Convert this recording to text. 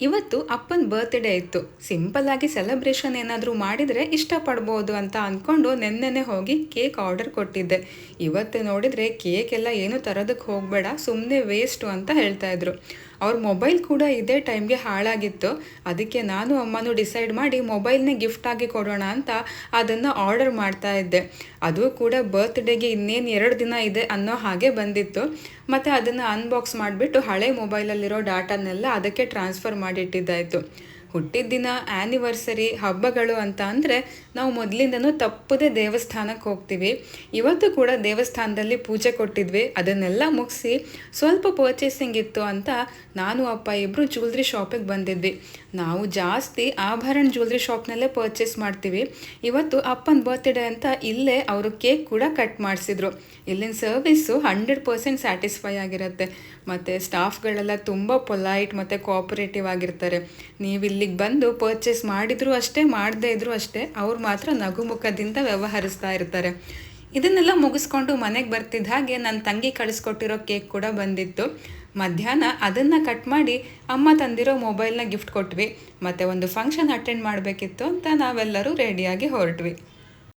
ಇವತ್ತು ಅಪ್ಪನ ಬರ್ತ್ಡೇ ಇತ್ತು. ಸಿಂಪಲ್ ಆಗಿ ಸೆಲೆಬ್ರೇಷನ್ ಏನಾದರೂ ಮಾಡಿದರೆ ಇಷ್ಟಪಡ್ಬೋದು ಅಂತ ಅಂದ್ಕೊಂಡು ನೆನ್ನೆನೆ ಹೋಗಿ ಕೇಕ್ ಆರ್ಡರ್ ಕೊಟ್ಟಿದ್ದೆ. ಇವತ್ತು ನೋಡಿದರೆ ಕೇಕ್ ಎಲ್ಲ ಏನು ತರೋದಕ್ಕೆ ಹೋಗಬೇಡ, ಸುಮ್ಮನೆ ವೇಸ್ಟು ಅಂತ ಹೇಳ್ತಾ ಇದ್ರು. ಅವ್ರ ಮೊಬೈಲ್ ಕೂಡ ಇದೇ ಟೈಮ್ಗೆ ಹಾಳಾಗಿತ್ತು. ಅದಕ್ಕೆ ನಾನು ಅಮ್ಮನೂ ಡಿಸೈಡ್ ಮಾಡಿ ಮೊಬೈಲ್ನೇ ಗಿಫ್ಟಾಗಿ ಕೊಡೋಣ ಅಂತ ಅದನ್ನು ಆರ್ಡರ್ ಮಾಡ್ತಾ ಇದ್ದೆ. ಅದು ಕೂಡ ಬರ್ತ್ಡೇಗೆ ಇನ್ನೇನು 2 ದಿನ ಇದೆ ಅನ್ನೋ ಹಾಗೆ ಬಂದಿತ್ತು. ಮತ್ತು ಅದನ್ನು ಅನ್ಬಾಕ್ಸ್ ಮಾಡಿಬಿಟ್ಟು ಹಳೆ ಮೊಬೈಲಲ್ಲಿರೋ ಡಾಟಾನೆಲ್ಲ ಅದಕ್ಕೆ ಟ್ರಾನ್ಸ್ಫರ್ ಮಾಡಿಟ್ಟಿದ್ದಾಯಿತು. ಹುಟ್ಟಿದ ದಿನ, ಆ್ಯನಿವರ್ಸರಿ, ಹಬ್ಬಗಳು ಅಂತ ಅಂದರೆ ನಾವು ಮೊದಲಿಂದನೂ ತಪ್ಪದೇ ದೇವಸ್ಥಾನಕ್ಕೆ ಹೋಗ್ತೀವಿ. ಇವತ್ತು ಕೂಡ ದೇವಸ್ಥಾನದಲ್ಲಿ ಪೂಜೆ ಕೊಟ್ಟಿದ್ವಿ. ಅದನ್ನೆಲ್ಲ ಮುಗಿಸಿ ಸ್ವಲ್ಪ ಪರ್ಚೇಸಿಂಗ್ ಇತ್ತು ಅಂತ ನಾನು ಅಪ್ಪ ಇಬ್ಬರು ಜ್ಯುವೆಲ್ರಿ ಶಾಪಿಗೆ ಬಂದಿದ್ವಿ. ನಾವು ಜಾಸ್ತಿ ಆಭರಣ ಜ್ಯುವೆಲ್ರಿ ಶಾಪ್ನಲ್ಲೇ ಪರ್ಚೇಸ್ ಮಾಡ್ತೀವಿ. ಇವತ್ತು ಅಪ್ಪನ ಬರ್ತ್ಡೇ ಅಂತ ಇಲ್ಲೇ ಅವರು ಕೇಕ್ ಕೂಡ ಕಟ್ ಮಾಡಿಸಿದ್ರು. ಇಲ್ಲಿನ ಸರ್ವಿಸ್ಸು 100% ಸ್ಯಾಟಿಸ್ಫೈ ಆಗಿರುತ್ತೆ. ಮತ್ತು ಸ್ಟಾಫ್ಗಳೆಲ್ಲ ತುಂಬ ಪೊಲೈಟ್ ಮತ್ತು ಕೋಆಪರೇಟಿವ್ ಆಗಿರ್ತಾರೆ. ನೀವು ಇಲ್ಲಿಗೆ ಬಂದು ಪರ್ಚೇಸ್ ಮಾಡಿದರೂ ಅಷ್ಟೇ, ಮಾಡದೇ ಇದ್ರೂ ಅಷ್ಟೇ, ಅವ್ರು ಮಾತ್ರ ನಗುಮುಖದಿಂದ ವ್ಯವಹರಿಸ್ತಾ ಇರ್ತಾರೆ. ಇದನ್ನೆಲ್ಲ ಮುಗಿಸ್ಕೊಂಡು ಮನೆಗೆ ಬರ್ತಿದ್ದ ಹಾಗೆ ನನ್ನ ತಂಗಿ ಕಳಿಸ್ಕೊಟ್ಟಿರೋ ಕೇಕ್ ಕೂಡ ಬಂದಿತ್ತು. ಮಧ್ಯಾಹ್ನ ಅದನ್ನು ಕಟ್ ಮಾಡಿ ಅಮ್ಮ ತಂದಿರೋ ಮೊಬೈಲ್ನ ಗಿಫ್ಟ್ ಕೊಟ್ವಿ. ಮತ್ತು ಒಂದು ಫಂಕ್ಷನ್ ಅಟೆಂಡ್ ಮಾಡಬೇಕಿತ್ತು ಅಂತ ನಾವೆಲ್ಲರೂ ರೆಡಿಯಾಗಿ ಹೊರಟ್ವಿ.